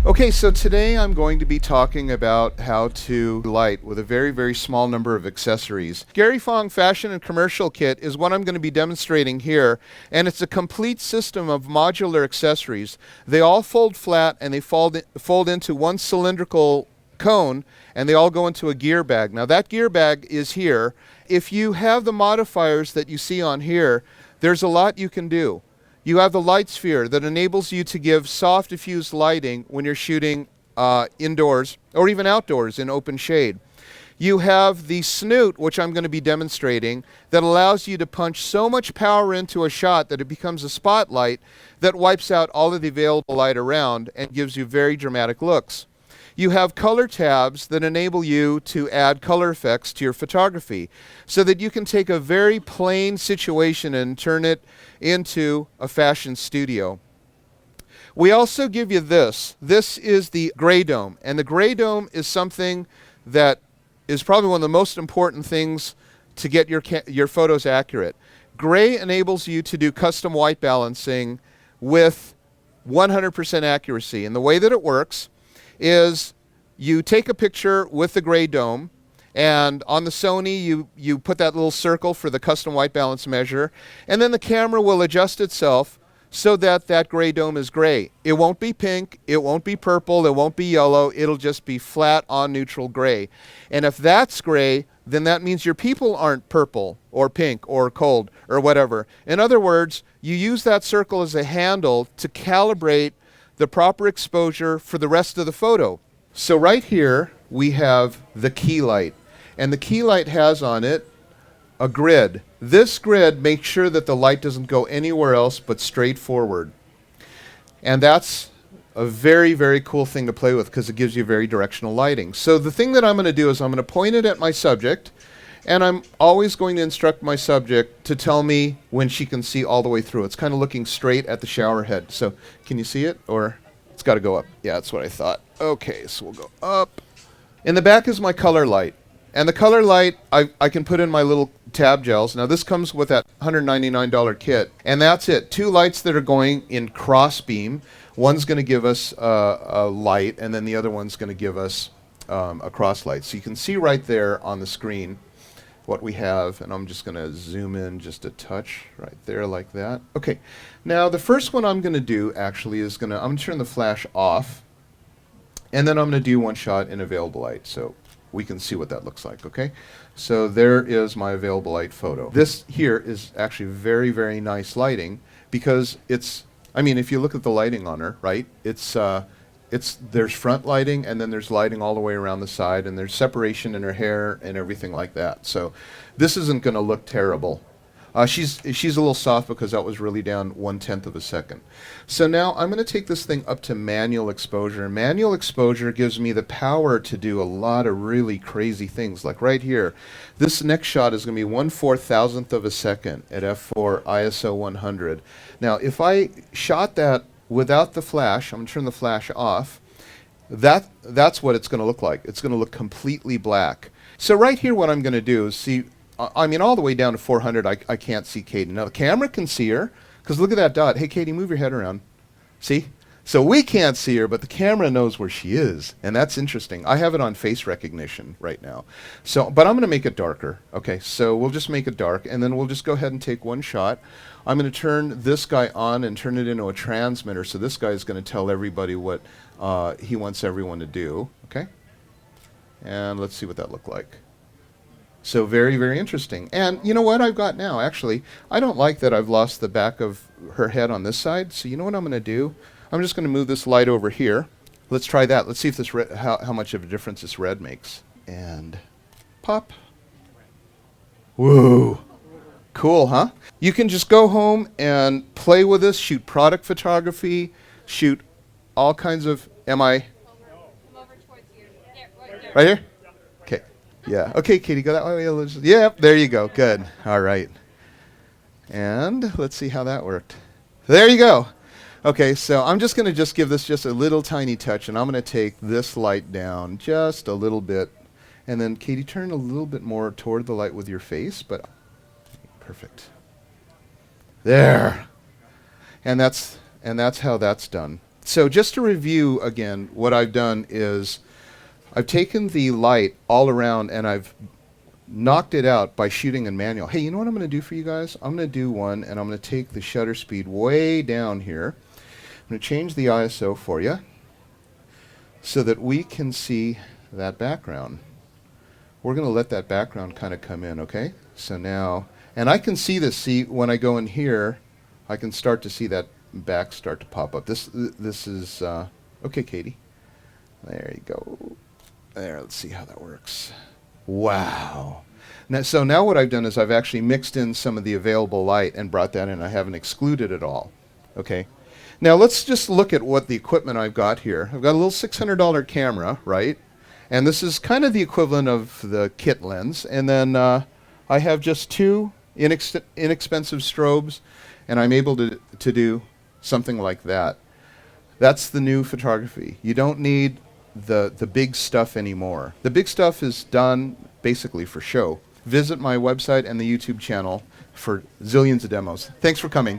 Okay, so today I'm going to be talking about how to light with a very, very small number of accessories. Gary Fong Fashion and Commercial Kit is what I'm going to be demonstrating here, and it's a complete system of modular accessories. They all fold flat and they fold into one cylindrical cone, and they all go into a gear bag. Now that gear bag is here. If you have the modifiers that you see on here, there's a lot you can do. You have the light sphere that enables you to give soft diffused lighting when you're shooting indoors or even outdoors in open shade. You have the snoot, which I'm going to be demonstrating, that allows you to punch so much power into a shot that it becomes a spotlight that wipes out all of the available light around and gives you very dramatic looks. You have color tabs that enable you to add color effects to your photography so that you can take a very plain situation and turn it into a fashion studio. We also give you this. This is the gray dome, and the gray dome is something that is probably one of the most important things to get your photos accurate. Gray enables you to do custom white balancing with 100% accuracy, and the way that it works is you take a picture with the gray dome, and on the Sony you put that little circle for the custom white balance measure, and then the camera will adjust itself so that that gray dome is gray. It won't be pink, it won't be purple, it won't be yellow, it'll just be flat on neutral gray. And if that's gray, then that means your people aren't purple or pink or cold or whatever. In other words, you use that circle as a handle to calibrate the proper exposure for the rest of the photo. So right here we have the key light, and the key light has on it a grid. This grid makes sure that the light doesn't go anywhere else but straight forward. And that's a very, very cool thing to play with because it gives you very directional lighting. So the thing that I'm going to do is I'm going to point it at my subject, and I'm always going to instruct my subject to tell me when she can see all the way through. It's kind of looking straight at the shower head. So can you see it? Or it's got to go up. Yeah, that's what I thought. Okay, so we'll go up. In the back is my color light. And the color light I can put in my little tab gels. Now this comes with that $199 kit. And that's it. Two lights that are going in cross beam. One's going to give us a light, and then the other one's going to give us a cross light. So you can see right there on the screen what we have, and I'm just going to zoom in just a touch right there like that. Okay, now the first one I'm going to do actually is I'm going to turn the flash off, and then I'm going to do one shot in available light so we can see what that looks like, okay? So there is my available light photo. This here is actually very, very nice lighting because it's, I mean, if you look at the lighting on her, right, there's front lighting, and then there's lighting all the way around the side, and there's separation in her hair and everything like that. So this isn't going to look terrible. She's a little soft because that was really down 1/10 of a second. So now I'm going to take this thing up to manual exposure. Manual exposure gives me the power to do a lot of really crazy things. Like right here, this next shot is going to be 1/4000th of a second at f4 ISO 100. Now if I shot that without the flash, I'm going to turn the flash off, that's what it's going to look like. It's going to look completely black. So right here what I'm going to do is see, I mean all the way down to 400 I can't see Katie. Now the camera can see her, because look at that dot. Hey Katie, move your head around. See? So we can't see her, but the camera knows where she is, and that's interesting. I have it on face recognition right now. So, but I'm going to make it darker. Okay, so we'll just make it dark, and then we'll just go ahead and take one shot. I'm going to turn this guy on and turn it into a transmitter, so this guy is going to tell everybody what he wants everyone to do. Okay? And let's see what that looked like. So very, very interesting. And you know what I've got now? Actually, I don't like that I've lost the back of her head on this side, so you know what I'm going to do? I'm just going to move this light over here. Let's try that. Let's see if this how much of a difference this red makes. And pop. Whoa. Cool, huh? You can just go home and play with this, shoot product photography, shoot all kinds of, am I? Come over towards you. There, right there. Right here? Okay. Yeah. Okay, Katie, go that way. Yep, there you go. Good. All right. And let's see how that worked. There you go. Okay, so I'm just going to give this just a little tiny touch, and I'm going to take this light down just a little bit. And then, Katie, turn a little bit more toward the light with your face, but perfect. There. And that's how that's done. So just to review again, what I've done is I've taken the light all around and I've knocked it out by shooting in manual. Hey, you know what I'm going to do for you guys? I'm going to do one, and I'm going to take the shutter speed way down here. I'm going to change the ISO for you so that we can see that background. We're going to let that background kind of come in, okay? So now, and I can see this. See, when I go in here, I can start to see that back start to pop up. This is, okay, Katie. There you go. There, let's see how that works. Wow. So now what I've done is I've actually mixed in some of the available light and brought that in. I haven't excluded it all. Okay. Now let's just look at what the equipment I've got here. I've got a little $600 camera, right? And this is kind of the equivalent of the kit lens. And then I have just two inexpensive strobes, and I'm able to do something like that. That's the new photography. You don't need the big stuff anymore. The big stuff is done basically for show. Visit my website and the YouTube channel for zillions of demos. Thanks for coming.